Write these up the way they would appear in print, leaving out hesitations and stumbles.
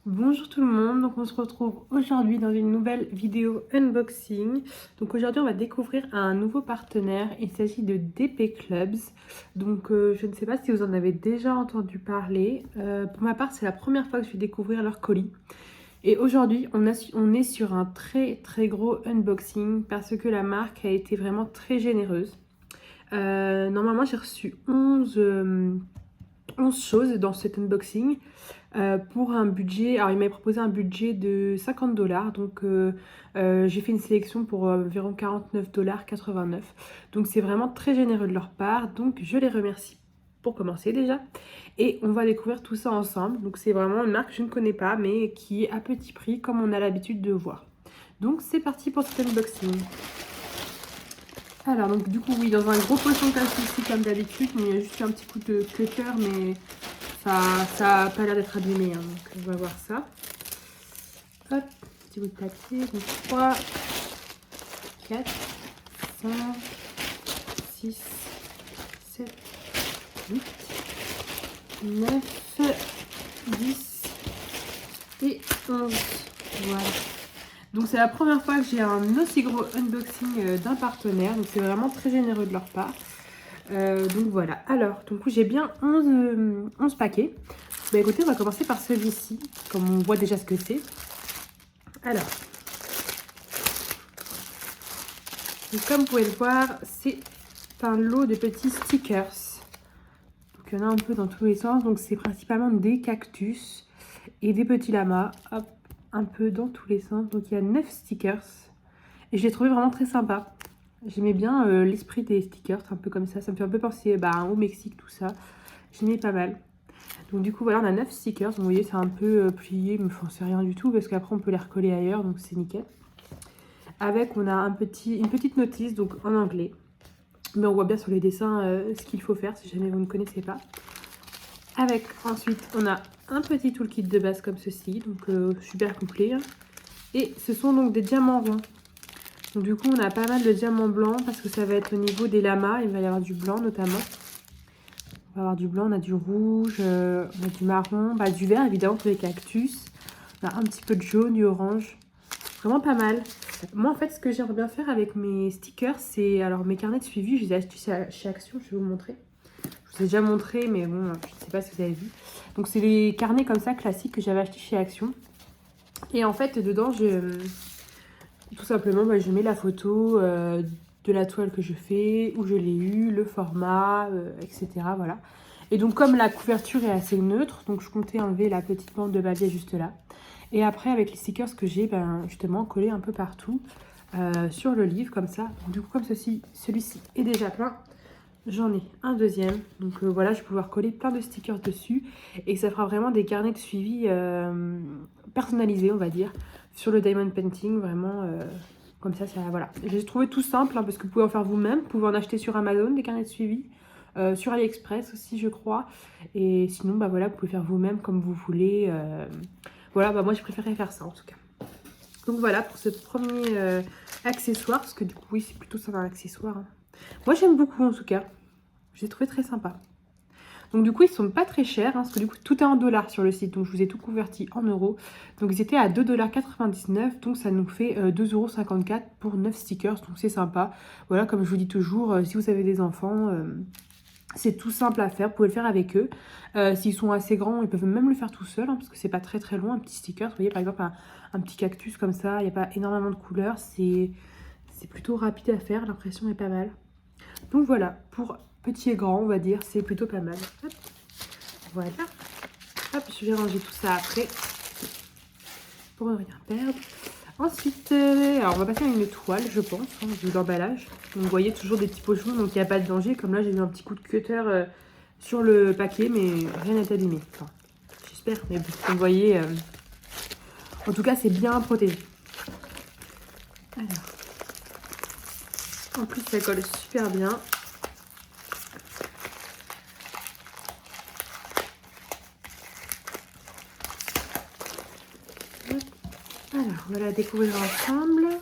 Bonjour tout le monde, donc on se retrouve aujourd'hui dans une nouvelle vidéo unboxing. Donc aujourd'hui on va découvrir un nouveau partenaire, il s'agit de DP Clubs. Donc je ne sais pas si vous en avez déjà entendu parler. Pour ma part c'est la première fois que je vais découvrir leur colis. Et aujourd'hui on est sur un très gros unboxing parce que la marque a été vraiment très généreuse. Normalement j'ai reçu 11 choses dans cet unboxing. Pour un budget, alors il m'avait proposé un budget de 50 $, donc j'ai fait une sélection pour environ 49,89 $. Donc c'est vraiment très généreux de leur part, donc je les remercie pour commencer déjà. Et on va découvrir tout ça ensemble, donc c'est vraiment une marque que je ne connais pas, mais qui est à petit prix comme on a l'habitude de voir. Donc c'est parti pour cet unboxing. Alors donc du coup oui, dans un gros poisson comme ceci comme d'habitude, mais il y a juste eu un petit coup de cutter, mais ça a pas l'air d'être abîmé, hein, donc on va voir ça. Hop, petit bout de papier, donc 3, 4, 5, 6, 7, 8, 9, 10 et 11. Voilà. Donc c'est la première fois que j'ai un aussi gros unboxing d'un partenaire, donc c'est vraiment très généreux de leur part. Donc voilà, alors du coup j'ai bien 11 paquets. Bah écoutez, on va commencer par celui-ci, comme on voit déjà ce que c'est. Alors, donc comme vous pouvez le voir, c'est un lot de petits stickers. Donc il y en a un peu dans tous les sens, donc c'est principalement des cactus et des petits lamas, hop, un peu dans tous les sens. Donc il y a 9 stickers et je les trouvais vraiment très sympa. J'aimais bien l'esprit des stickers, un peu comme ça me fait un peu penser au Mexique, tout ça. J'aimais pas mal. Donc du coup voilà, on a 9 stickers, donc, vous voyez c'est un peu plié, mais enfin, c'est rien du tout parce qu'après on peut les recoller ailleurs, donc c'est nickel. Avec on a une petite notice donc en anglais, mais on voit bien sur les dessins ce qu'il faut faire si jamais vous ne connaissez pas. Avec ensuite on a un petit toolkit de base comme ceci, donc super complet. Et ce sont donc des diamants ronds. Donc du coup on a pas mal de diamants blancs parce que ça va être au niveau des lamas, il va y avoir du blanc notamment. On va avoir du blanc, on a du rouge, on a du marron, du vert évidemment pour les cactus. On a un petit peu de jaune, du orange. Vraiment pas mal. Moi en fait ce que j'aimerais bien faire avec mes stickers, c'est alors mes carnets de suivi, je les ai achetés chez Action, je vais vous montrer. Je vous ai déjà montré mais bon, je ne sais pas si vous avez vu. Donc c'est les carnets comme ça classiques que j'avais achetés chez Action. Et en fait dedans tout simplement je mets la photo de la toile que je fais, où je l'ai eu, le format, etc. Voilà. Et donc comme la couverture est assez neutre, donc je comptais enlever la petite bande de babier juste là. Et après avec les stickers que j'ai justement collé un peu partout sur le livre comme ça. Donc, du coup comme celui-ci est déjà plein, j'en ai un deuxième. Donc voilà, je vais pouvoir coller plein de stickers dessus. Et ça fera vraiment des carnets de suivi personnalisés on va dire. Sur le diamond painting, vraiment comme ça voilà. J'ai trouvé tout simple parce que vous pouvez en faire vous-même. Vous pouvez en acheter sur Amazon des carnets de suivi. Sur AliExpress aussi je crois. Et sinon voilà, vous pouvez faire vous-même comme vous voulez. Voilà, moi j'ai préféré faire ça en tout cas. Donc voilà pour ce premier accessoire. Parce que du coup oui c'est plutôt ça un accessoire. Hein. Moi j'aime beaucoup en tout cas. J'ai trouvé très sympa. Donc du coup, ils sont pas très chers, parce que du coup, tout est en dollars sur le site. Donc je vous ai tout converti en euros. Donc ils étaient à 2,99 $. Donc ça nous fait 2,54 € pour 9 stickers. Donc c'est sympa. Voilà, comme je vous dis toujours, si vous avez des enfants, c'est tout simple à faire. Vous pouvez le faire avec eux. S'ils sont assez grands, ils peuvent même le faire tout seuls, parce que c'est pas très long, un petit sticker. Vous voyez, par exemple, un petit cactus comme ça. Il n'y a pas énormément de couleurs. C'est plutôt rapide à faire. L'impression est pas mal. Donc voilà, pour petit et grand, on va dire, c'est plutôt pas mal. Hop, voilà. Hop, je vais ranger tout ça après pour ne rien perdre. Ensuite, alors on va passer à une toile, je pense, de l'emballage. Donc vous voyez toujours des petits pochons, donc il n'y a pas de danger. Comme là, j'ai eu un petit coup de cutter sur le paquet, mais rien n'est abîmé. Enfin, j'espère, mais vous voyez, en tout cas, c'est bien protégé. Alors, en plus, ça colle super bien. Alors, on va la découvrir ensemble. Alors,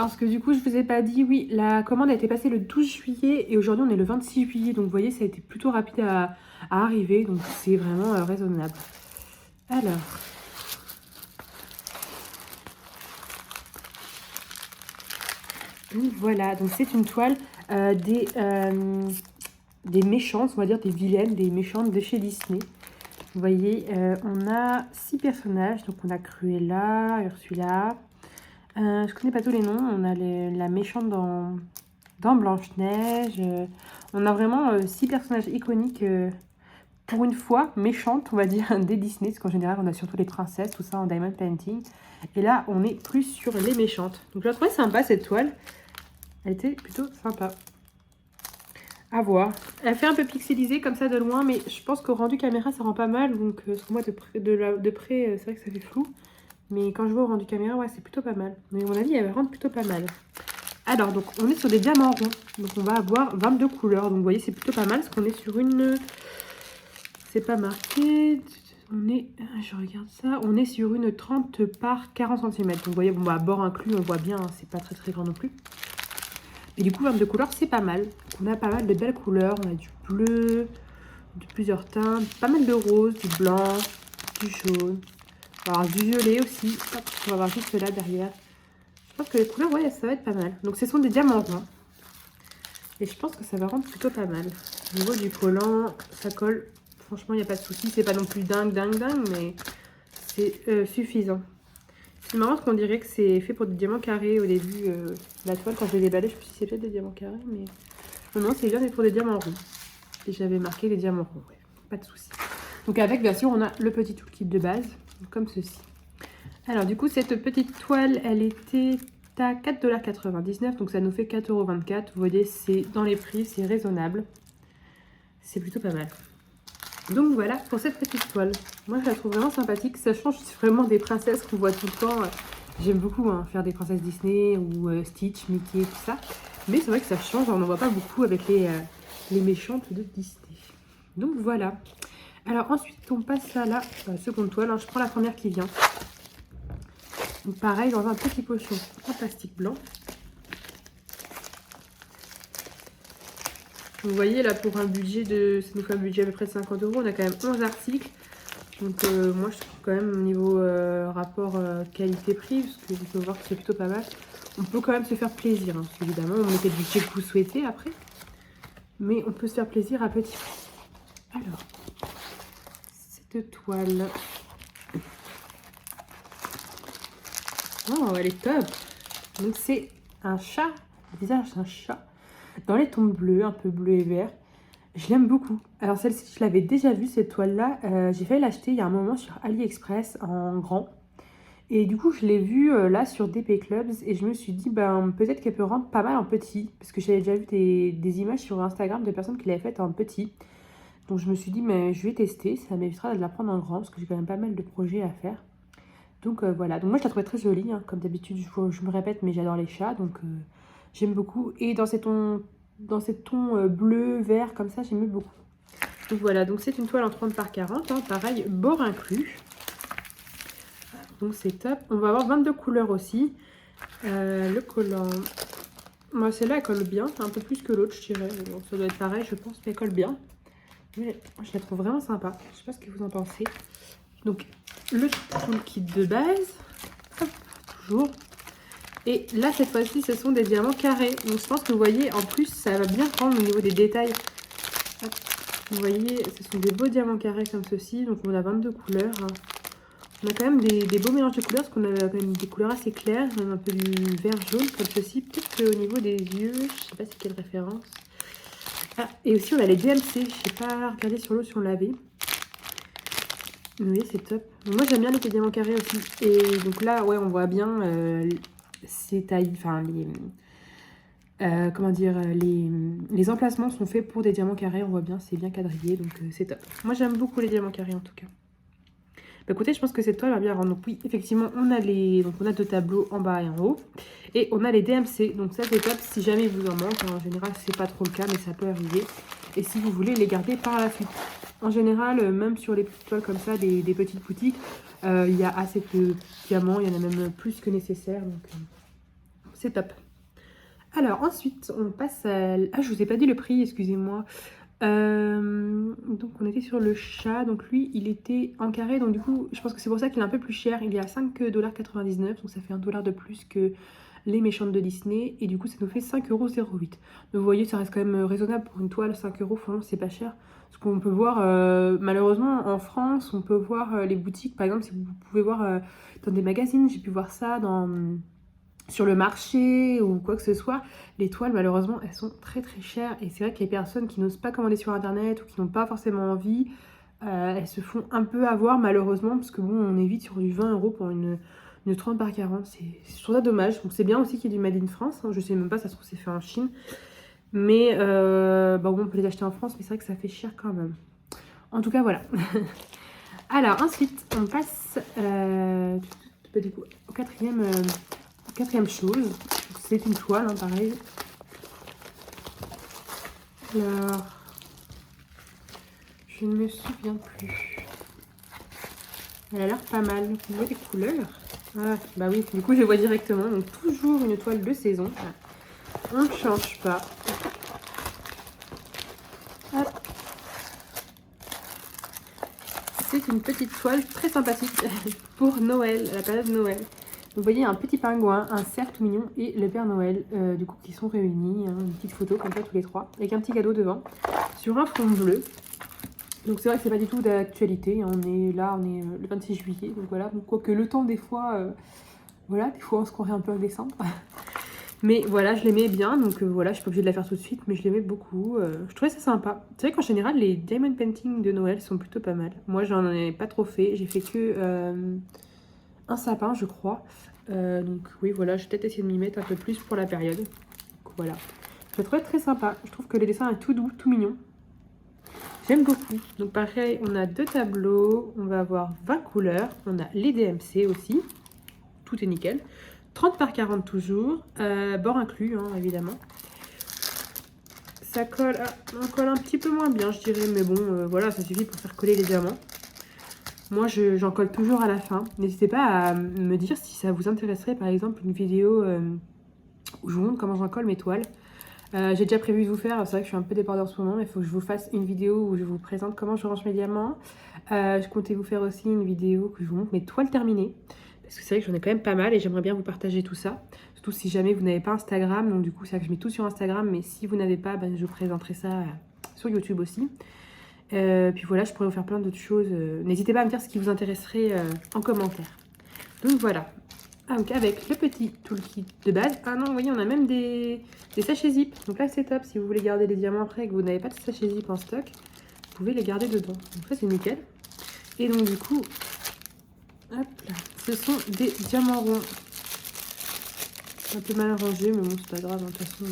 parce que du coup, je vous ai pas dit, oui, la commande a été passée le 12 juillet et aujourd'hui, on est le 26 juillet. Donc, vous voyez, ça a été plutôt rapide à arriver. Donc, c'est vraiment raisonnable. Alors, donc voilà, donc c'est une toile des méchantes, on va dire des vilaines, des méchantes de chez Disney. Vous voyez, on a 6 personnages, donc on a Cruella, Ursula. Je connais pas tous les noms, on a la méchante dans Blanche-Neige. On a vraiment 6 personnages iconiques, pour une fois, méchantes, on va dire, des Disney, parce qu'en général, on a surtout les princesses, tout ça en diamond painting. Et là, on est plus sur les méchantes. Donc je la trouvais sympa, cette toile. Elle était plutôt sympa. À voir. Elle fait un peu pixelisée comme ça de loin, mais je pense qu'au rendu caméra, ça rend pas mal. Donc sur moi, de près, c'est vrai que ça fait flou. Mais quand je vois au rendu caméra, ouais, c'est plutôt pas mal. Mais à mon avis, elle rend plutôt pas mal. Alors, donc, on est sur des diamants ronds. Donc, on va avoir 22 couleurs. Donc, vous voyez, c'est plutôt pas mal. Parce qu'on est sur une... C'est pas marqué. On est... Je regarde ça. On est sur une 30 par 40 cm. Donc, vous voyez, bon, bah, bord inclus, on voit bien. Hein, c'est pas très, très grand non plus. Et du coup, 22 couleurs, c'est pas mal. On a pas mal de belles couleurs. On a du bleu, de plusieurs teintes. Pas mal de rose, du blanc, du jaune. Alors, du violet aussi. Hop, on va voir juste là derrière. Je pense que les couleurs, ouais, ça va être pas mal. Donc, ce sont des diamants ronds. Et je pense que ça va rendre plutôt pas mal. Au niveau du collant, ça colle. Franchement, il n'y a pas de souci. C'est pas non plus dingue, mais c'est suffisant. C'est marrant parce qu'on dirait que c'est fait pour des diamants carrés au début. La toile, quand je l'ai déballée, je me suis dit c'est peut-être des diamants carrés, mais non, c'est bien fait pour des diamants ronds. Et j'avais marqué les diamants ronds, ouais. Pas de souci. Donc avec, bien sûr, on a le petit toolkit de base, comme ceci. Alors du coup, cette petite toile, elle était à 4,99 $, donc ça nous fait 4,24 €. Vous voyez, c'est dans les prix, c'est raisonnable. C'est plutôt pas mal. Donc voilà pour cette petite toile. Moi, je la trouve vraiment sympathique. Ça change vraiment des princesses qu'on voit tout le temps. J'aime beaucoup faire des princesses Disney ou Stitch, Mickey, tout ça. Mais c'est vrai que ça change, on n'en voit pas beaucoup avec les méchantes de Disney. Donc voilà. Alors ensuite, on passe à la seconde toile. Je prends la première qui vient. Donc pareil, dans un petit pochon en plastique blanc. Vous voyez là, pour un budget ça nous fait un budget à peu près de 50 €. On a quand même 11 articles. Donc moi je trouve quand même au niveau rapport qualité-prix, parce que vous pouvez voir que c'est plutôt pas mal. On peut quand même se faire plaisir, hein, parce qu'évidemment on mettez le budget que vous souhaitez après. Mais on peut se faire plaisir à petit prix. Alors, cette toile. Oh, elle est top. Donc c'est un chat, le visage d'un chat, dans les tons bleus, un peu bleu et vert. Je l'aime beaucoup. Alors celle-ci, je l'avais déjà vue, cette toile-là. J'ai failli l'acheter il y a un moment sur AliExpress en grand. Et du coup, je l'ai vue là sur DP Clubs et je me suis dit, ben peut-être qu'elle peut rendre pas mal en petit. Parce que j'avais déjà vu des images sur Instagram de personnes qui l'avaient faite en petit. Donc je me suis dit, mais je vais tester. Ça m'évitera de la prendre en grand parce que j'ai quand même pas mal de projets à faire. Donc voilà. Donc moi, je la trouvais très jolie. Hein. Comme d'habitude, je me répète, mais j'adore les chats. Donc j'aime beaucoup. Et dans ces tons bleu, vert, comme ça, j'aime beaucoup. Donc voilà, donc c'est une toile en 30 par 40, hein, pareil, bord inclus. Donc c'est top. On va avoir 22 couleurs aussi. Le collant, moi celle-là elle colle bien, un peu plus que l'autre je dirais. Bon, ça doit être pareil je pense, mais elle colle bien. Mais je la trouve vraiment sympa. Je sais pas ce que vous en pensez. Donc le toolkit de base, hop, toujours. Et là cette fois-ci ce sont des diamants carrés. Donc je pense que vous voyez en plus ça va bien prendre au niveau des détails. Hop. Vous voyez, ce sont des beaux diamants carrés comme ceci. Donc on a 22 couleurs. Hein. On a quand même des beaux mélanges de couleurs parce qu'on a quand même des couleurs assez claires. Même un peu du vert jaune comme ceci. Peut-être qu'au niveau des yeux, je sais pas c'est quelle référence. Ah, et aussi on a les DMC. Je sais pas regarder sur l'eau si on l'avait. Oui, c'est top. Donc, moi j'aime bien les diamants carrés aussi. Et donc là, ouais, on voit bien ces tailles, enfin comment dire, les emplacements sont faits pour des diamants carrés, on voit bien, c'est bien quadrillé, donc c'est top. Moi j'aime beaucoup les diamants carrés en tout cas. Bah, écoutez, je pense que cette toile va bien rendre. Donc oui, effectivement, on a deux tableaux en bas et en haut. Et on a les DMC, donc ça c'est top si jamais il vous en manque. En général, c'est pas trop le cas, mais ça peut arriver. Et si vous voulez les garder par la suite. En général, même sur les petites toiles comme ça, des petites boutiques, il y a assez de diamants, il y en a même plus que nécessaire, donc c'est top. Alors ensuite, on passe à... Ah, je vous ai pas dit le prix, excusez-moi. Donc on était sur le chat, donc lui il était en carré, donc du coup je pense que c'est pour ça qu'il est un peu plus cher, il est à 5,99 $, donc ça fait $1 de plus que les méchantes de Disney, et du coup ça nous fait 5,08 €. Donc vous voyez, ça reste quand même raisonnable pour une toile, 5 €, franchement c'est pas cher. Parce qu'on peut voir, malheureusement en France, on peut voir les boutiques, par exemple si vous pouvez voir dans des magazines, j'ai pu voir ça sur le marché ou quoi que ce soit, les toiles malheureusement elles sont très très chères, et c'est vrai que les personnes qui n'osent pas commander sur internet ou qui n'ont pas forcément envie, elles se font un peu avoir malheureusement, parce que bon, on est vite sur du 20 € pour une 30 par 40, je trouve ça dommage. Donc c'est bien aussi qu'il y ait du Made in France, hein. Je sais même pas, ça se trouve c'est fait en Chine, mais bon, on peut les acheter en France, mais c'est vrai que ça fait cher quand même. En tout cas voilà. Alors ensuite on passe du coup, au quatrième chose. C'est une toile, hein, pareil. Alors, je ne me souviens plus. Elle a l'air pas mal. Vous voyez les couleurs? Ah, bah oui, du coup je les vois directement. Donc toujours une toile de saison. On ne change pas. Hop. C'est une petite toile très sympathique pour Noël, la période de Noël. Vous voyez un petit pingouin, un cerf tout mignon et le Père Noël, du coup qui sont réunis, hein, une petite photo comme ça tous les trois, avec un petit cadeau devant, sur un fond bleu. Donc c'est vrai que c'est pas du tout d'actualité, hein, on est le 26 juillet, donc voilà, donc quoique le temps des fois, voilà, des fois on se croirait un peu en décembre. Mais voilà, je l'aimais bien, donc voilà, je suis pas obligée de la faire tout de suite, mais je l'aimais beaucoup. Je trouvais ça sympa. C'est vrai qu'en général, les diamond painting de Noël sont plutôt pas mal. Moi, j'en ai pas trop fait. J'ai fait que un sapin, je crois. Donc oui, voilà, je vais peut-être essayer de m'y mettre un peu plus pour la période. Donc voilà. Je la trouvais très sympa. Je trouve que les dessins sont tout doux, tout mignons. J'aime beaucoup. Donc pareil, on a 2 tableaux. On va avoir 20 couleurs. On a les DMC aussi. Tout est nickel. 30 par 40 toujours, bord inclus, hein, évidemment. Ça colle, on colle un petit peu moins bien, je dirais, mais bon, voilà, ça suffit pour faire coller les diamants. Moi, j'en colle toujours à la fin. N'hésitez pas à me dire si ça vous intéresserait, par exemple, une vidéo où je vous montre comment j'en colle mes toiles. J'ai déjà prévu de vous faire, c'est vrai que je suis un peu débordée en ce moment, mais il faut que je vous fasse une vidéo où je vous présente comment je range mes diamants. Je comptais vous faire aussi une vidéo que je vous montre mes toiles terminées. Parce que c'est vrai que j'en ai quand même pas mal et j'aimerais bien vous partager tout ça. Surtout si jamais vous n'avez pas Instagram. Donc du coup, c'est vrai que je mets tout sur Instagram. Mais si vous n'avez pas, ben, je vous présenterai ça sur YouTube aussi. Puis voilà, je pourrais vous faire plein d'autres choses. N'hésitez pas à me dire ce qui vous intéresserait en commentaire. Donc voilà. Ah, donc avec le petit toolkit de base. Ah non, vous voyez, on a même des sachets zip. Donc là, c'est top. Si vous voulez garder les diamants après et que vous n'avez pas de sachets zip en stock, vous pouvez les garder dedans. Donc ça, c'est nickel. Et donc du coup, hop là. Ce sont des diamants ronds. Un peu mal rangés, mais bon, c'est pas grave, de toute façon.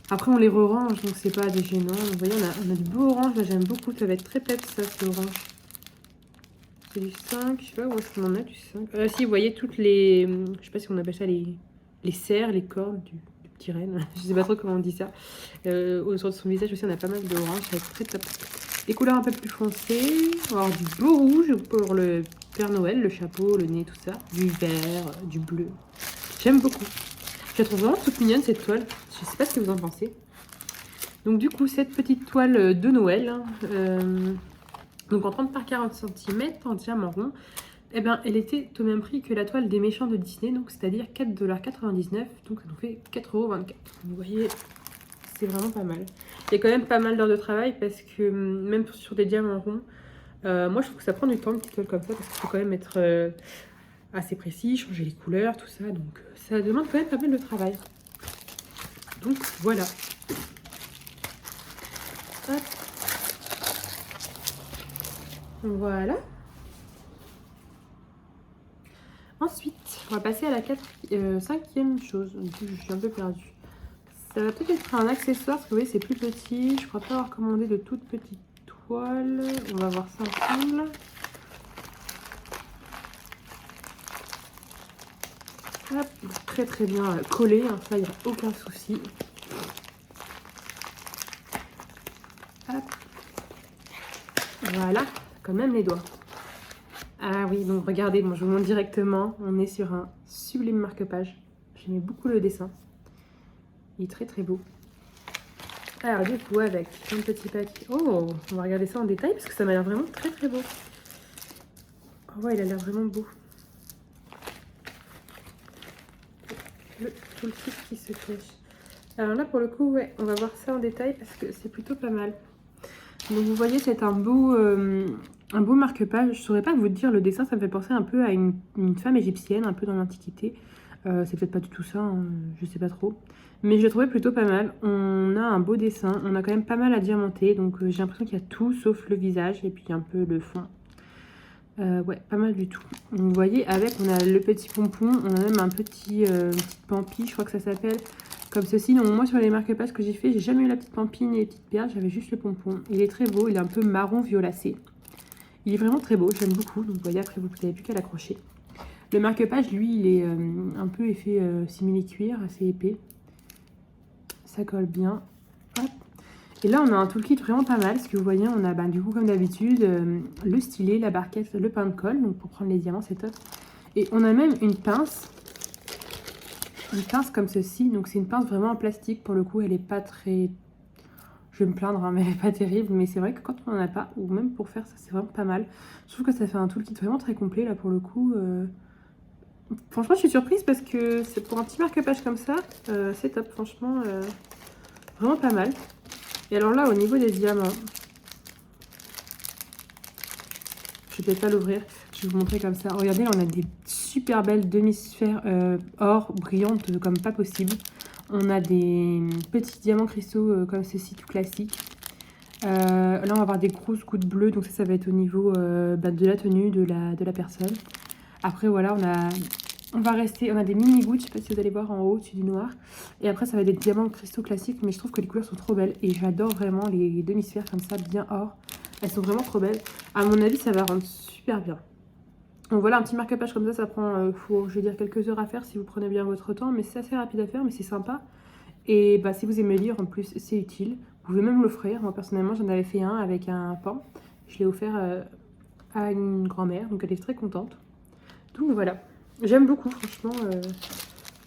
Après, on les re-range, donc c'est pas des gênants. Vous voyez, on a du beau orange. Là, j'aime beaucoup. Ça va être très peps, ça, ce orange. C'est du 5. Je sais pas où est-ce qu'on en a, du 5. Si, vous voyez, toutes les... Je sais pas si on appelle ça les cerfs, les cornes du petit renne. Je sais pas trop comment on dit ça. Autour de son visage aussi, on a pas mal d'orange. Ça va être très top. Les couleurs un peu plus foncées. On va avoir du beau rouge pour le Père Noël, le chapeau, le nez, tout ça. Du vert, du bleu. J'aime beaucoup. Je la trouve vraiment toute mignonne, cette toile. Je sais pas ce que vous en pensez. Donc du coup, cette petite toile de Noël, hein, donc en 30 par 40 cm, en diamant rond, eh ben, elle était au même prix que la toile des méchants de Disney, donc c'est-à-dire 4,99 $. Donc ça nous fait 4,24 €. Vous voyez, c'est vraiment pas mal. Il y a quand même pas mal d'heures de travail parce que même sur des diamants ronds, moi je trouve que ça prend du temps, une petite toile comme ça, parce qu'il faut quand même être assez précis, changer les couleurs, tout ça. Donc ça demande quand même pas mal de travail. Donc voilà. Hop. Voilà. Ensuite, on va passer à la cinquième chose. Du coup, je suis un peu perdue. Ça va peut-être être un accessoire, parce que vous voyez, c'est plus petit. Je crois pas avoir commandé de toute petite toile. On va voir ça ensemble. Hop, très très bien collé, hein, ça, il n'y a aucun souci. Hop. Voilà, quand même les doigts. Ah oui, donc regardez, moi je vous montre directement. On est sur un sublime marque-page. J'aimais beaucoup le dessin. Il est très très beau. Alors du coup avec un petit papier. Oh, on va regarder ça en détail parce que ça m'a l'air vraiment très très beau. Oh ouais, il a l'air vraiment beau. Tout le truc qui se cache. Alors là pour le coup, ouais, on va voir ça en détail parce que c'est plutôt pas mal. Donc vous voyez, c'est un beau marque-page. Je saurais pas vous dire, le dessin ça me fait penser un peu à une femme égyptienne, un peu dans l'Antiquité. C'est peut-être pas du tout ça, hein, je sais pas trop. Mais je le trouvais plutôt pas mal. On a un beau dessin, on a quand même pas mal à diamanter. Donc j'ai l'impression qu'il y a tout sauf le visage et puis un peu le fond. Ouais, pas mal du tout. Donc, vous voyez, avec, on a le petit pompon, on a même un petit petite pampille, je crois que ça s'appelle, comme ceci. Donc moi, sur les marque-pages que j'ai fait, j'ai jamais eu la petite pampille ni les petites perles, j'avais juste le pompon. Il est très beau, il est un peu marron violacé. Il est vraiment très beau, j'aime beaucoup. Donc vous voyez, après, vous n'avez plus qu'à l'accrocher. Le marque-page, lui, il est un peu effet simili-cuir, assez épais. Ça colle bien. Hop. Et là, on a un toolkit vraiment pas mal, parce que vous voyez, on a du coup, comme d'habitude, le stylet, la barquette, le pain de colle, donc pour prendre les diamants, c'est top. Et on a même une pince comme ceci, donc c'est une pince vraiment en plastique, pour le coup, elle est pas très... Je vais me plaindre, hein, mais elle est pas terrible, mais c'est vrai que quand on en a pas, ou même pour faire ça, c'est vraiment pas mal. Je trouve que ça fait un toolkit vraiment très complet, là, pour le coup. Franchement, je suis surprise, parce que c'est pour un petit marque-page comme ça, c'est top, franchement, vraiment pas mal. Et alors là, au niveau des diamants, je vais peut-être pas l'ouvrir, je vais vous montrer comme ça. Regardez, là, on a des super belles demi-sphères or brillantes comme pas possible. On a des petits diamants cristaux comme ceci, tout classique. Là, on va avoir des grosses gouttes bleues, donc ça va être au niveau de la tenue de la personne. Après, voilà, on a des mini gouttes, je sais pas si vous allez voir en haut, au-dessus du noir. Et après, ça va être des diamants cristaux classiques, mais je trouve que les couleurs sont trop belles. Et j'adore vraiment les demi-sphères comme ça, bien or. Elles sont vraiment trop belles. À mon avis, ça va rendre super bien. Donc voilà, un petit marque-page comme ça prend, je vais dire, quelques heures à faire si vous prenez bien votre temps. Mais c'est assez rapide à faire, mais c'est sympa. Et bah, si vous aimez lire, en plus, c'est utile. Vous pouvez même l'offrir. Moi, personnellement, j'en avais fait un avec un pan. Je l'ai offert à une grand-mère, donc elle est très contente. Donc voilà. J'aime beaucoup, franchement.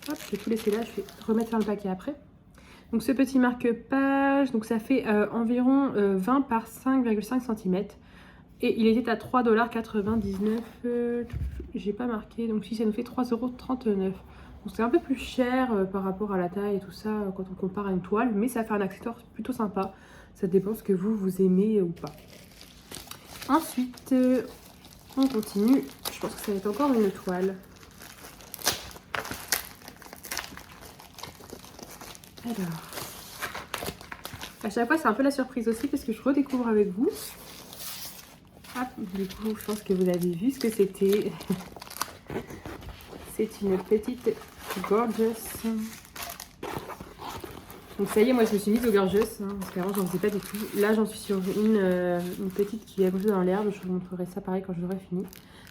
Hop, je vais tout laisser là, je vais remettre dans le paquet après. Donc ce petit marque-page, donc ça fait environ 20 par 5,5 cm. Et il était à 3,99 $. J'ai pas marqué, donc si ça nous fait 3,39 €. Donc c'est un peu plus cher par rapport à la taille et tout ça quand on compare à une toile. Mais ça fait un accessoire plutôt sympa. Ça dépend ce que vous aimez ou pas. Ensuite, on continue. Je pense que ça va être encore une toile. Alors, à chaque fois, c'est un peu la surprise aussi parce que je redécouvre avec vous. Hop, du coup, je pense que vous avez vu ce que c'était. C'est une petite gorgeous. Donc ça y est, moi je me suis mise au gorgeous, hein, parce qu'avant j'en faisais pas du tout. Là j'en suis sur une petite qui est posée dans l'herbe. Je vous montrerai ça pareil quand j'aurai fini.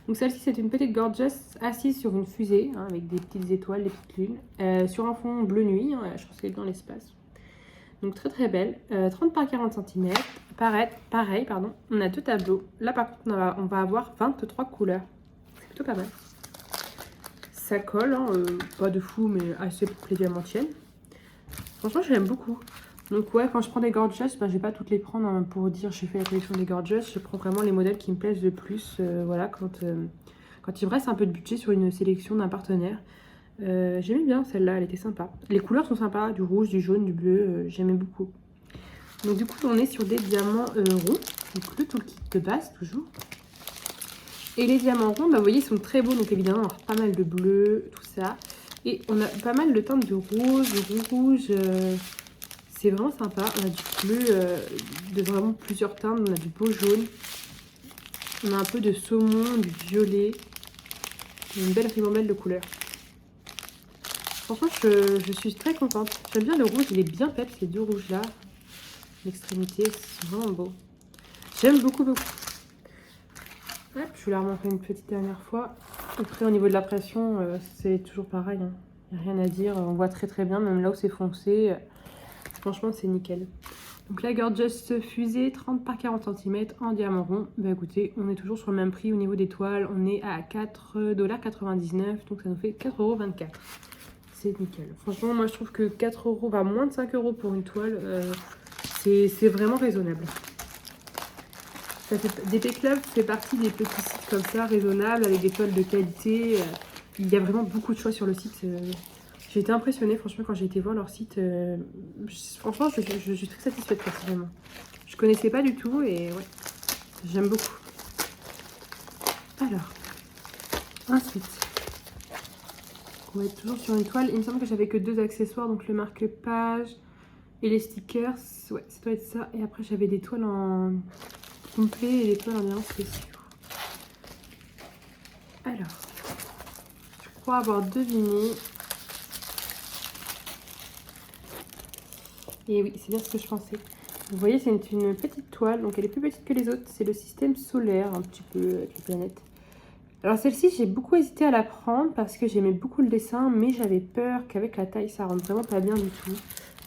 Donc celle-ci c'est une petite gorgeous assise sur une fusée, hein, avec des petites étoiles, des petites lunes, sur un fond bleu nuit, hein, je pense qu'elle est dans l'espace. Donc très très belle, 30 par 40 cm. Pareil, pardon, on a deux tableaux. Là par contre on va avoir 23 couleurs. C'est plutôt pas mal. Ça colle, hein, pas de fou mais assez pour que les diamants tiennent. Franchement je l'aime beaucoup. Donc ouais, quand je prends des gorgeous, je vais pas toutes les prendre hein, pour dire j'ai fait la collection des gorgeous. Je prends vraiment les modèles qui me plaisent le plus. Voilà, quand il me reste un peu de budget sur une sélection d'un partenaire. J'aimais bien celle-là, elle était sympa. Les couleurs sont sympas, du rouge, du jaune, du bleu, j'aimais beaucoup. Donc du coup on est sur des diamants ronds, donc le toolkit de base toujours. Et les diamants ronds, bah, vous voyez, ils sont très beaux, donc évidemment on a pas mal de bleu, tout ça. Et on a pas mal de teintes de rose, de rouge, c'est vraiment sympa. On a du bleu de vraiment plusieurs teintes, on a du beau jaune. On a un peu de saumon, du violet. Une belle ribambelle de couleurs. Franchement, je suis très contente. J'aime bien le rouge, il est bien peps, ces deux rouges là. L'extrémité, c'est vraiment beau. J'aime beaucoup, beaucoup. Hop, je vais la remontrer une petite dernière fois. Après, au niveau de la pression, c'est toujours pareil. Hein. Il n'y a rien à dire. On voit très très bien, même là où c'est foncé. Franchement, c'est nickel. Donc la gorgeous fusée, 30 par 40 cm en diamant rond. Bah écoutez, on est toujours sur le même prix au niveau des toiles. On est à 4,99 $. Donc ça nous fait 4,24 €. C'est nickel. Franchement, moi je trouve que 4 €, moins de 5 € pour une toile, C'est vraiment raisonnable. DP Club fait partie des petits sites comme ça, raisonnables, avec des toiles de qualité. Il y a vraiment beaucoup de choix sur le site. J'ai été impressionnée, franchement, quand j'ai été voir leur site. Franchement, je suis très satisfaite, personnellement. Je connaissais pas du tout et ouais, j'aime beaucoup. Alors, ensuite, on va être toujours sur une toile. Il me semble que j'avais que 2 accessoires, donc le marque-page et les stickers. Ouais, ça doit être ça. Et après, j'avais des toiles en complet et des toiles en diamants spéciaux. Alors, je crois avoir deviné. Et oui, c'est bien ce que je pensais. Vous voyez, c'est une petite toile, donc elle est plus petite que les autres. C'est le système solaire, un petit peu, avec les planètes. Alors celle-ci, j'ai beaucoup hésité à la prendre parce que j'aimais beaucoup le dessin, mais j'avais peur qu'avec la taille, ça rentre vraiment pas bien du tout.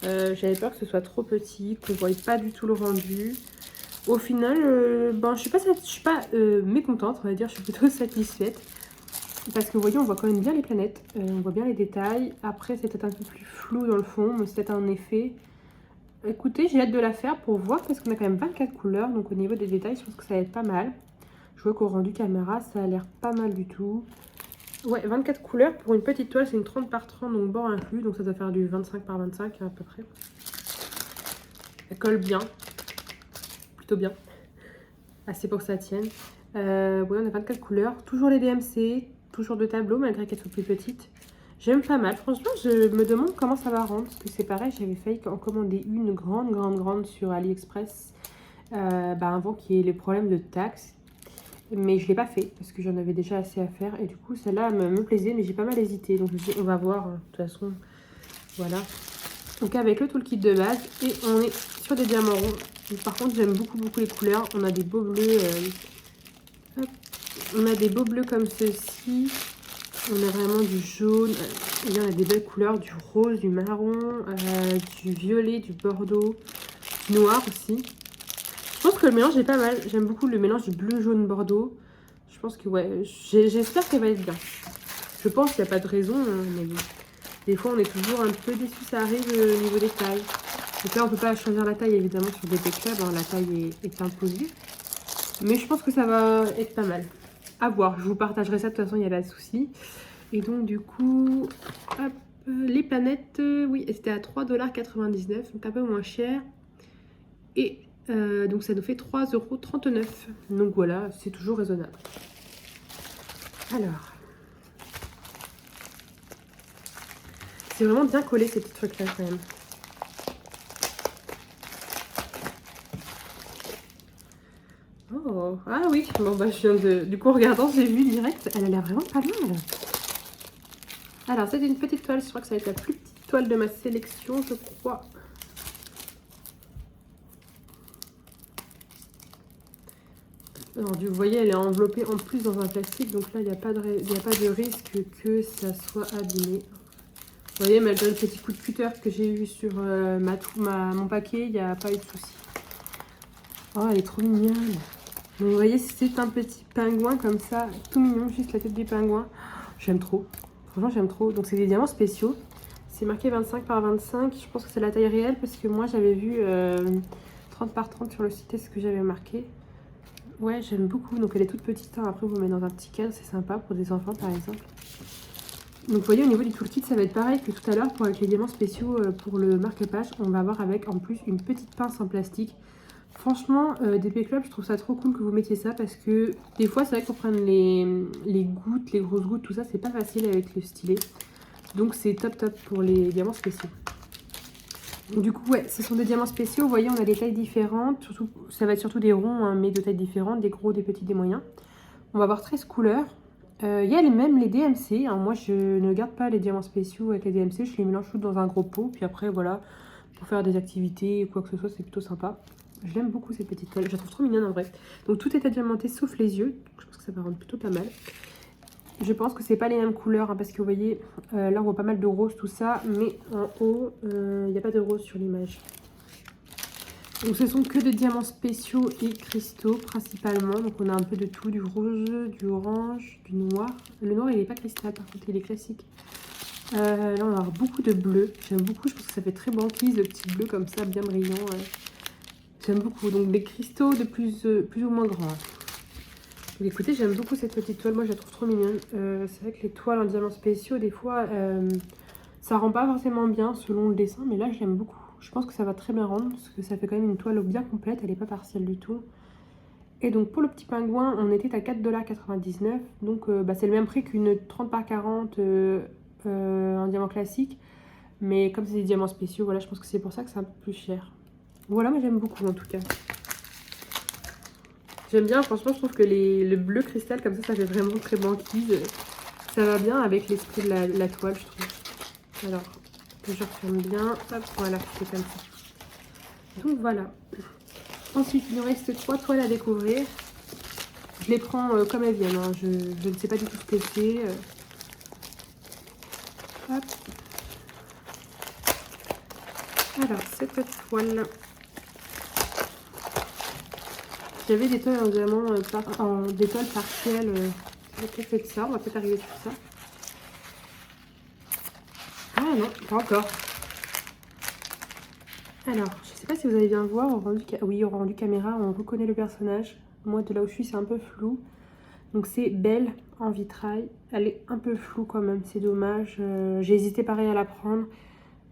J'avais peur que ce soit trop petit, qu'on ne voie pas du tout le rendu. Au final, ben, je suis pas mécontente, on va dire, je suis plutôt satisfaite. Parce que vous voyez, on voit quand même bien les planètes, on voit bien les détails. Après, c'est peut-être un peu plus flou dans le fond, mais c'est peut-être un effet. Écoutez, j'ai hâte de la faire pour voir parce qu'on a quand même 24 couleurs, donc au niveau des détails, je pense que ça va être pas mal. Je vois qu'au rendu caméra, ça a l'air pas mal du tout. Ouais, 24 couleurs pour une petite toile, c'est une 30 par 30, donc bord inclus. Donc ça doit faire du 25 par 25 à peu près. Elle colle bien. Plutôt bien. Assez pour que ça tienne. Ouais, on a 24 couleurs. Toujours les DMC, toujours 2 tableaux, malgré qu'elles soient plus petites. J'aime pas mal. Franchement, je me demande comment ça va rendre. Parce que c'est pareil, j'avais failli en commander une grande sur AliExpress. Avant qu'il y ait les problèmes de taxes. Mais je ne l'ai pas fait parce que j'en avais déjà assez à faire. Et du coup, celle-là me plaisait, mais j'ai pas mal hésité. Donc, je me suis dit, on va voir. De toute façon, voilà. Donc, avec le toolkit de base. Et on est sur des diamants ronds. Donc, par contre, j'aime beaucoup les couleurs. On a des beaux bleus. On a des beaux bleus comme ceci. On a vraiment du jaune. Et là, on a des belles couleurs. Du rose, du marron, du violet, du bordeaux. Du noir aussi. Je pense que le mélange est pas mal. J'aime beaucoup le mélange du bleu, jaune, bordeaux. Je pense que ouais, j'espère qu'elle va être bien. Je pense qu'il n'y a pas de raison, mais bon. Des fois, on est toujours un peu déçus, ça arrive au niveau des tailles. Donc là, on peut pas choisir la taille, évidemment, sur DP Club. La taille est imposée. Mais je pense que ça va être pas mal. À voir. Je vous partagerai ça, de toute façon, il n'y a pas de souci. Et donc, du coup, hop, les planètes, oui, c'était à 3,99 $, donc un peu moins cher. Et donc ça nous fait 3,39 €. Donc voilà, c'est toujours raisonnable. Alors, c'est vraiment bien collé ces petits trucs là quand même. Oh, ah oui, bon bah je viens de... Du coup en regardant, j'ai vu direct, elle a l'air vraiment pas mal. Alors c'est une petite toile, je crois que ça va être la plus petite toile de ma sélection, je crois. Alors, vous voyez, elle est enveloppée en plus dans un plastique, donc là, il n'y a pas de risque que ça soit abîmé. Vous voyez, malgré le petit coup de cutter que j'ai eu sur mon paquet, il n'y a pas eu de souci. Oh, elle est trop mignonne. Donc, vous voyez, c'est un petit pingouin comme ça, tout mignon, juste la tête du pingouin. J'aime trop. Franchement, j'aime trop. Donc, c'est des diamants spéciaux. C'est marqué 25 par 25. Je pense que c'est la taille réelle parce que moi, j'avais vu 30 par 30 sur le site, c'est ce que j'avais marqué. Ouais, j'aime beaucoup. Donc elle est toute petite. Hein. Après, vous mettez dans un petit cadre, c'est sympa pour des enfants par exemple. Donc vous voyez, au niveau du toolkit, ça va être pareil que tout à l'heure pour avec les diamants spéciaux pour le marque-page. On va avoir avec en plus une petite pince en plastique. Franchement, DP Club, je trouve ça trop cool que vous mettiez ça parce que des fois, c'est vrai qu'on prenne les gouttes, les grosses gouttes, tout ça, c'est pas facile avec le stylet. Donc c'est top pour les diamants spéciaux. Donc, du coup, ouais, ce sont des diamants spéciaux. Vous voyez, on a des tailles différentes. Surtout, ça va être surtout des ronds, hein, mais de tailles différentes, des gros, des petits, des moyens. On va avoir 13 couleurs. Il y a même les DMC. Hein. Moi, je ne garde pas les diamants spéciaux avec les DMC. Je les mélange tous dans un gros pot. Puis après, voilà, pour faire des activités ou quoi que ce soit, c'est plutôt sympa. Je l'aime beaucoup, cette petite toile. Je la trouve trop mignonne en vrai. Donc, tout est diamanté sauf les yeux. Je pense que ça va rendre plutôt pas mal. Je pense que c'est pas les mêmes couleurs hein, parce que vous voyez, là on voit pas mal de rose tout ça, mais en haut, il n'y a pas de rose sur l'image. Donc ce sont que des diamants spéciaux et cristaux principalement. Donc on a un peu de tout, du rose, du orange, du noir. Le noir il n'est pas cristal par contre, il est classique. Là on va avoir beaucoup de bleu, j'aime beaucoup, je pense que ça fait très banquise, le petit bleu comme ça, bien brillant. J'aime beaucoup. Donc des cristaux de plus ou moins grands. Donc écoutez, j'aime beaucoup cette petite toile. Moi, je la trouve trop mignonne. C'est vrai que les toiles en diamants spéciaux, des fois, ça rend pas forcément bien selon le dessin. Mais là, je l'aime beaucoup. Je pense que ça va très bien rendre parce que ça fait quand même une toile bien complète. Elle n'est pas partielle du tout. Et donc pour le petit pingouin, on était à 4,99 $. Donc c'est le même prix qu'une 30 par 40 en diamant classique. Mais comme c'est des diamants spéciaux, voilà, je pense que c'est pour ça que c'est un peu plus cher. Voilà, moi j'aime beaucoup en tout cas. J'aime bien, franchement, je trouve que le bleu cristal comme ça fait vraiment très banquise. Ça va bien avec l'esprit de la toile, je trouve. Alors, je referme bien. Hop, voilà, c'est comme ça. Donc voilà. Ensuite, il nous reste 3 toiles à découvrir. Je les prends comme elles viennent. Hein. Je ne sais pas du tout ce que c'est. Hop. Alors, cette toile. J'avais des toiles en diamant, des toiles partielles. J'ai peut-être fait ça. On va peut-être arriver sur ça. Ah non, pas encore. Alors, je ne sais pas si vous allez bien voir. Oui, au rendu caméra, on reconnaît le personnage. Moi, de là où je suis, c'est un peu flou. Donc, c'est Belle en vitrail. Elle est un peu floue quand même. C'est dommage. J'ai hésité pareil à la prendre.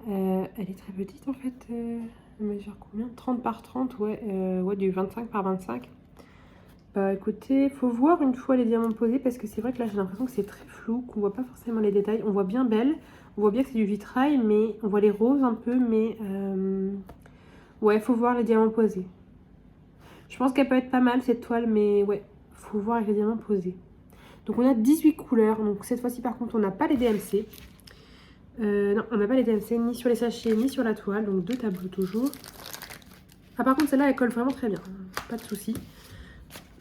Elle est très petite en fait. Elle mesure combien? 30 par 30, ouais, du 25 par 25. Bah écoutez, faut voir une fois les diamants posés parce que c'est vrai que là j'ai l'impression que c'est très flou, qu'on voit pas forcément les détails. On voit bien Belle, on voit bien que c'est du vitrail, mais on voit les roses un peu, mais ouais, faut voir les diamants posés. Je pense qu'elle peut être pas mal cette toile, mais ouais, faut voir avec les diamants posés. Donc on a 18 couleurs, donc cette fois-ci par contre on n'a pas les DMC. Non, on n'a pas les DMC ni sur les sachets ni sur la toile, donc 2 tableaux toujours. Ah par contre celle-là elle colle vraiment très bien, pas de souci.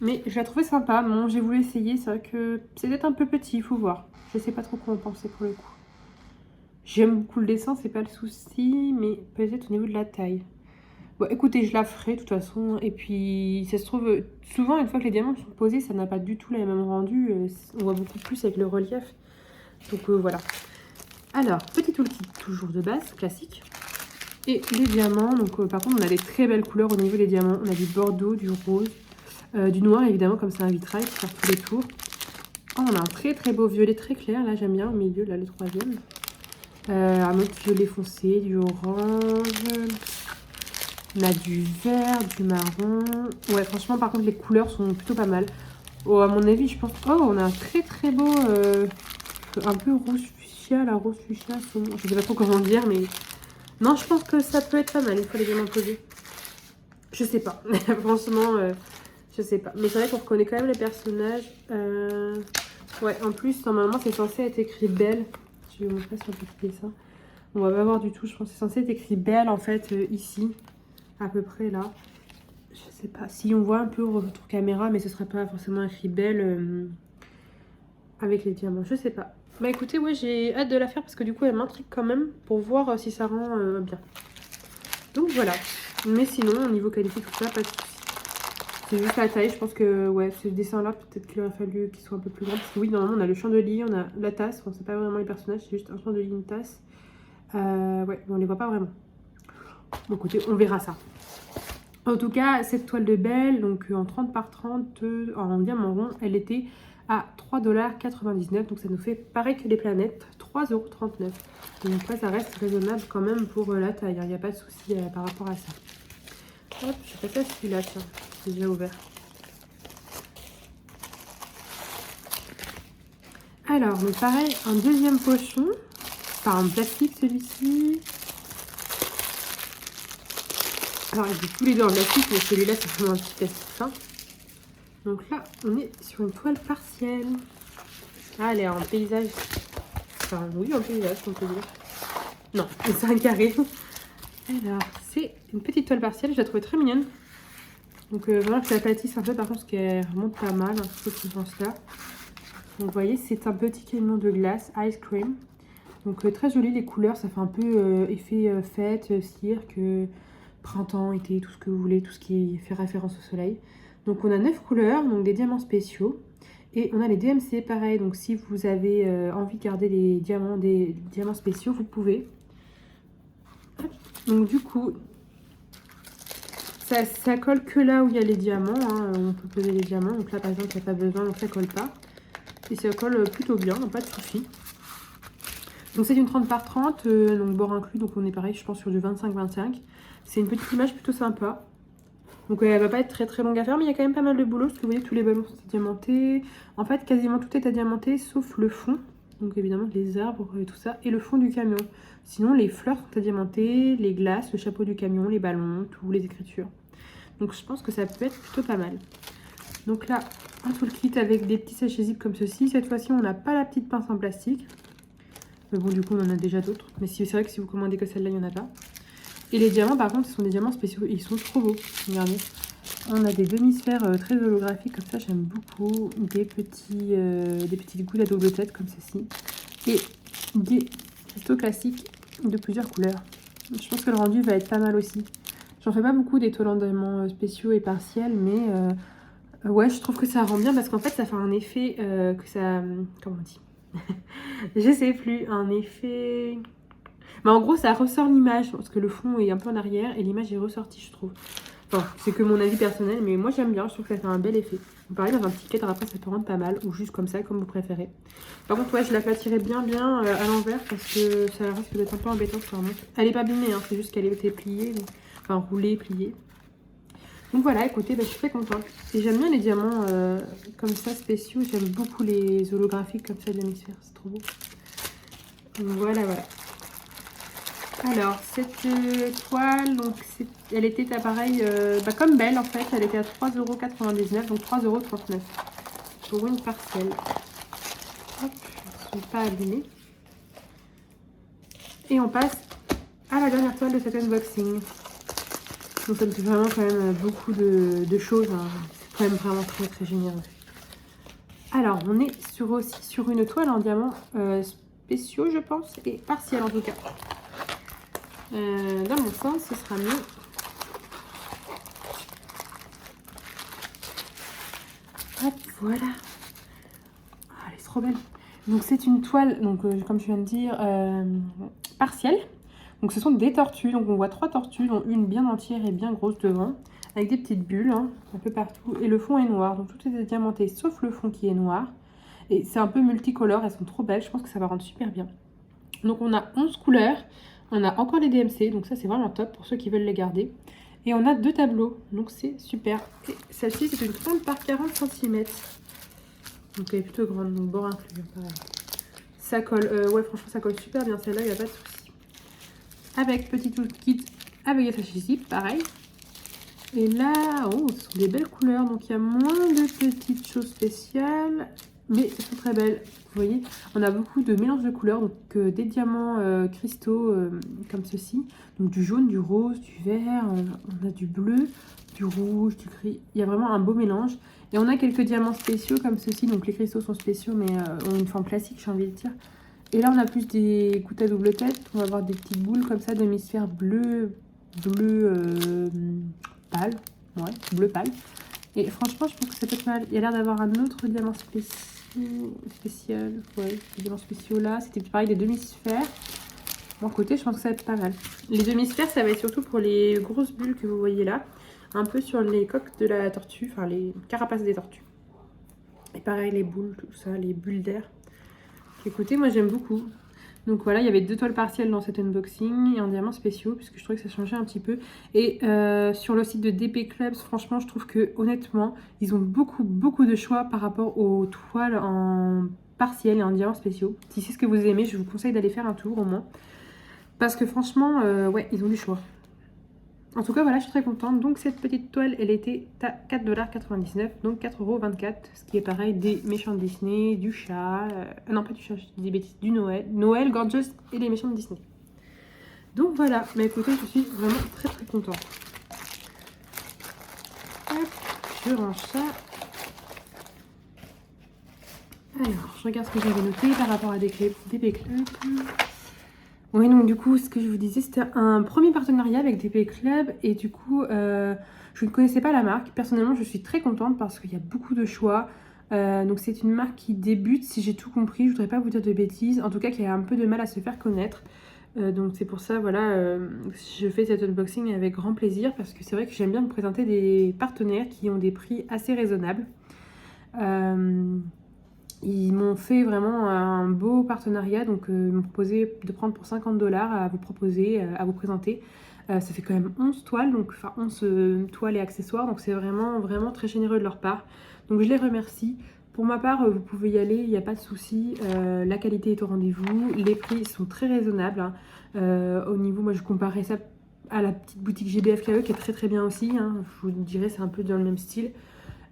Mais je la trouvais sympa, bon j'ai voulu essayer, c'est vrai que c'est peut-être un peu petit, il faut voir. Je sais pas trop quoi en penser pour le coup. J'aime beaucoup le dessin, c'est pas le souci, mais peut-être au niveau de la taille. Bon écoutez, je la ferai de toute façon, et puis ça se trouve, souvent une fois que les diamants sont posés, ça n'a pas du tout les mêmes rendus, on voit beaucoup plus avec le relief. Donc voilà. Alors, petit toolkit toujours de base, classique. Et les diamants, donc par contre on a des très belles couleurs au niveau des diamants. On a du bordeaux, du rose, du noir évidemment comme c'est un vitrail pour faire tous les tours. Oh, on a un très très beau violet très clair, là j'aime bien au milieu, là le troisième. Un autre violet foncé, du orange. On a du vert, du marron. Ouais franchement par contre les couleurs sont plutôt pas mal. Oh, à mon avis je pense... Oh on a un très très beau... un peu rose fuchsia, la rose fuchsia, je sais pas trop comment dire mais... Non, je pense que ça peut être pas mal une fois les diamants posés. Je sais pas. Franchement, je sais pas. Mais c'est vrai qu'on reconnaît quand même les personnages. Ouais, en plus, normalement, c'est censé être écrit Belle. Je vais vous montrer sur le petit dessin. On va pas voir du tout. Je pense que c'est censé être écrit Belle, en fait, ici. À peu près là. Je sais pas. Si on voit un peu au retour caméra, mais ce sera pas forcément écrit Belle avec les diamants. Je sais pas. Bah écoutez, ouais, j'ai hâte de la faire parce que du coup, elle m'intrigue quand même pour voir si ça rend bien. Donc voilà. Mais sinon, au niveau qualité, tout ça, pas de soucis. C'est juste la taille. Je pense que, ouais, ce dessin-là, peut-être qu'il aurait fallu qu'il soit un peu plus grand. Parce que oui, normalement, on a le chandelier, on a la tasse. Bon, c'est pas vraiment les personnages, c'est juste un chandelier, une tasse. Ouais, mais on les voit pas vraiment. Bon, écoutez, on verra ça. En tout cas, cette toile de Belle, donc en 30 par 30, en diamant rond, elle était à 3,99 $. Donc ça nous fait pareil que les planètes, 3,39 €. Donc là, ça reste raisonnable quand même pour la taille. Il n'y a pas de souci par rapport à ça. Hop, je vais passer à celui-là, tiens, c'est déjà ouvert. Alors, donc pareil, un deuxième pochon, par un plastique celui-ci. Alors, il est tous les deux en plastique, mais celui-là, c'est vraiment un petit plastique fin. Donc là, on est sur une toile partielle. Ah, elle est en paysage. Enfin, oui, en paysage, on peut dire. Non, c'est un carré. Alors, c'est une petite toile partielle. Je la trouvais très mignonne. Donc, vraiment que ça aplatisse un peu, par contre, parce qu'elle remonte pas mal, hein, ce sens-là. Donc, vous voyez, c'est un petit camion de glace, ice cream. Donc, très joli, les couleurs. Ça fait un peu effet fête, cirque, printemps, été, tout ce que vous voulez, tout ce qui fait référence au soleil. Donc, on a 9 couleurs, donc des diamants spéciaux. Et on a les DMC, pareil. Donc, si vous avez envie de garder des diamants spéciaux, vous pouvez. Donc, du coup, ça colle que là où il y a les diamants, hein, on peut poser les diamants. Donc là par exemple il n'y a pas besoin, donc ça colle pas. Et ça colle plutôt bien, pas de soucis. Donc c'est une 30 par 30, donc bord inclus, donc on est pareil je pense sur du 25-25. C'est une petite image plutôt sympa. Donc elle va pas être très très longue à faire, mais il y a quand même pas mal de boulot, parce que vous voyez tous les ballons sont diamantés. En fait quasiment tout est à diamanter sauf le fond. Donc évidemment les arbres et tout ça, et le fond du camion. Sinon les fleurs sont à diamanter, les glaces, le chapeau du camion, les ballons, tout, les écritures. Donc je pense que ça peut être plutôt pas mal. Donc là, un tout le kit avec des petits sachets zip comme ceci. Cette fois-ci on n'a pas la petite pince en plastique. Mais bon, du coup, on en a déjà d'autres. Mais c'est vrai que si vous commandez que celle-là, il n'y en a pas. Et les diamants, par contre, ce sont des diamants spéciaux. Ils sont trop beaux. Regardez. On a des demi-sphères très holographiques, comme ça, j'aime beaucoup. Des petites gouttes à double tête, comme ceci. Et des cristaux classiques de plusieurs couleurs. Je pense que le rendu va être pas mal aussi. J'en fais pas beaucoup des toiles en diamants spéciaux et partiels, mais ouais, je trouve que ça rend bien parce qu'en fait, ça fait un effet que ça... Comment on dit? Je sais plus, un effet... Mais en gros, ça ressort l'image, parce que le fond est un peu en arrière et l'image est ressortie, je trouve. Enfin, c'est que mon avis personnel, mais moi j'aime bien, je trouve que ça fait un bel effet. Pareil, dans un petit cadre, après, ça peut rendre pas mal, ou juste comme ça, comme vous préférez. Par contre, ouais, je la platierai bien à l'envers, parce que ça risque d'être un peu embêtant sur un autre. Elle est pas abîmée, hein, c'est juste qu'elle était pliée, donc... enfin roulée, pliée. Donc voilà, écoutez, je suis très contente. Et j'aime bien les diamants comme ça, spéciaux. J'aime beaucoup les holographiques comme ça de l'hémisphère, c'est trop beau. Voilà, voilà. Alors, cette toile, donc elle était à pareil, comme Belle en fait, elle était à 3,99 €, donc 3,39 € pour une parcelle. Hop, elles ne sont pas abîmées. Et on passe à la dernière toile de cet unboxing. Donc ça me fait vraiment quand même beaucoup de choses, hein. C'est quand même vraiment très très génial. Alors, on est aussi sur une toile en diamants spéciaux, je pense, et partiels en tout cas. Dans mon sens, ce sera mieux. Hop, voilà. Ah, elle est trop belle. Donc c'est une toile, donc comme je viens de dire, partielle. Donc ce sont des tortues. Donc on voit 3 tortues, dont une bien entière et bien grosse devant, avec des petites bulles hein, un peu partout. Et le fond est noir. Donc tout est diamanté, sauf le fond qui est noir. Et c'est un peu multicolore. Elles sont trop belles. Je pense que ça va rendre super bien. Donc on a 11 couleurs. On a encore les DMC, donc ça c'est vraiment top pour ceux qui veulent les garder. Et on a 2 tableaux, donc c'est super. Et celle-ci c'est une 30 par 40 cm. Donc elle est plutôt grande, donc bord inclus. Pareil. Ça colle, ouais franchement ça colle super bien celle-là, il n'y a pas de souci. Avec petit toolkit, avec des sachets zip, pareil. Et là, oh, ce sont des belles couleurs, donc il y a moins de petites choses spéciales, mais elles sont très belles. Vous voyez, on a beaucoup de mélange de couleurs, donc des diamants cristaux comme ceci, donc du jaune, du rose, du vert, on a du bleu, du rouge, du gris. Il y a vraiment un beau mélange. Et on a quelques diamants spéciaux comme ceci, donc les cristaux sont spéciaux, mais ont une forme classique, j'ai envie de dire. Et là, on a plus des gouttes à double tête. On va avoir des petites boules comme ça d'hémisphère bleu pâle. Ouais, bleu pâle. Et franchement, je pense que ça peut être mal. Il y a l'air d'avoir un autre diamant spécial. Ouais, les diamants spéciaux là. C'était pareil, des demi-sphères. Bon, côté, je pense que ça va être pas mal. Les demi-sphères, ça va être surtout pour les grosses bulles que vous voyez là. Un peu sur les coques de la tortue, enfin les carapaces des tortues. Et pareil, les boules, tout ça, les bulles d'air. Écoutez, moi j'aime beaucoup. Donc voilà, il y avait 2 toiles partielles dans cet unboxing et un diamant spéciaux puisque je trouvais que ça changeait un petit peu. Et sur le site de DP Clubs, franchement, je trouve que honnêtement, ils ont beaucoup de choix par rapport aux toiles en partiel et en diamants spéciaux. Si c'est ce que vous aimez, je vous conseille d'aller faire un tour au moins. Parce que franchement, ouais, ils ont du choix. En tout cas, voilà, je suis très contente. Donc, cette petite toile, elle était à 4,99 $, donc 4,24 €, ce qui est pareil des méchants de Disney, du chat, non pas du chat, je dis des bêtises, du Noël, Gorgeous et les méchants de Disney. Donc voilà, mais écoutez, je suis vraiment très contente. Hop, je range ça. Alors, je regarde ce que j'avais noté par rapport à des DP Club. Oui, donc du coup, ce que je vous disais, c'était un premier partenariat avec DP Club. Et du coup, je ne connaissais pas la marque. Personnellement, je suis très contente parce qu'il y a beaucoup de choix. Donc c'est une marque qui débute, si j'ai tout compris. Je voudrais pas vous dire de bêtises. En tout cas, qui a un peu de mal à se faire connaître. Donc c'est pour ça, voilà, je fais cet unboxing avec grand plaisir parce que c'est vrai que j'aime bien vous présenter des partenaires qui ont des prix assez raisonnables. Ils m'ont fait vraiment un beau partenariat, donc ils m'ont proposé de prendre pour 50$ à vous proposer, à vous présenter. Ça fait quand même 11 toiles, donc enfin 11 toiles et accessoires, donc c'est vraiment, vraiment très généreux de leur part. Donc je les remercie. Pour ma part, vous pouvez y aller, il n'y a pas de souci. La qualité est au rendez-vous, les prix sont très raisonnables, hein. Au niveau, moi je comparais ça à la petite boutique GBFKE qui est très très bien aussi, hein. Je vous dirais, c'est un peu dans le même style.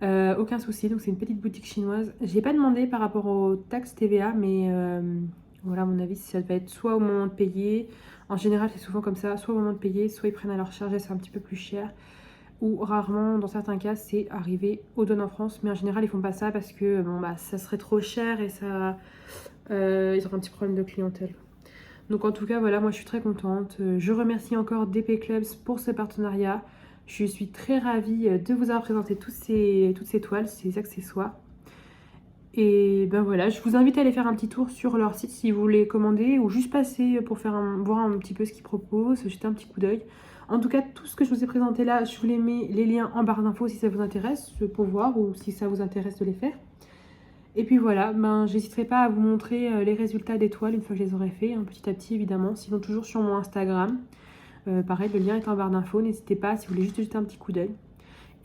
Aucun souci, donc c'est une petite boutique chinoise. J'ai pas demandé par rapport aux taxes TVA, mais voilà, à mon avis, ça va être soit au moment de payer. En général, c'est souvent comme ça, soit au moment de payer, soit ils prennent à leur charge et c'est un petit peu plus cher. Ou rarement, dans certains cas, c'est arrivé aux douanes en France, mais en général, ils font pas ça parce que bon, bah, ça serait trop cher et ça, ils auraient un petit problème de clientèle. Donc en tout cas, voilà, moi je suis très contente. Je remercie encore DP Clubs pour ce partenariat. Je suis très ravie de vous avoir présenté toutes ces toiles, ces accessoires. Et ben voilà, je vous invite à aller faire un petit tour sur leur site si vous voulez commander ou juste passer pour voir un petit peu ce qu'ils proposent, jeter un petit coup d'œil. En tout cas, tout ce que je vous ai présenté là, je vous les mets les liens en barre d'infos si ça vous intéresse pour voir ou si ça vous intéresse de les faire. Et puis voilà, ben, j'hésiterai pas à vous montrer les résultats des toiles une fois que je les aurai fait, hein, petit à petit évidemment, sinon toujours sur mon Instagram. Pareil, le lien est en barre d'infos, n'hésitez pas si vous voulez juste jeter un petit coup d'œil.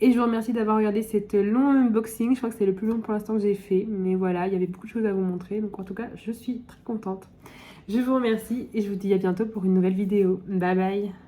Et je vous remercie d'avoir regardé cette long unboxing, je crois que c'est le plus long pour l'instant que j'ai fait, mais voilà, il y avait beaucoup de choses à vous montrer, donc en tout cas, je suis très contente. Je vous remercie et je vous dis à bientôt pour une nouvelle vidéo. Bye bye!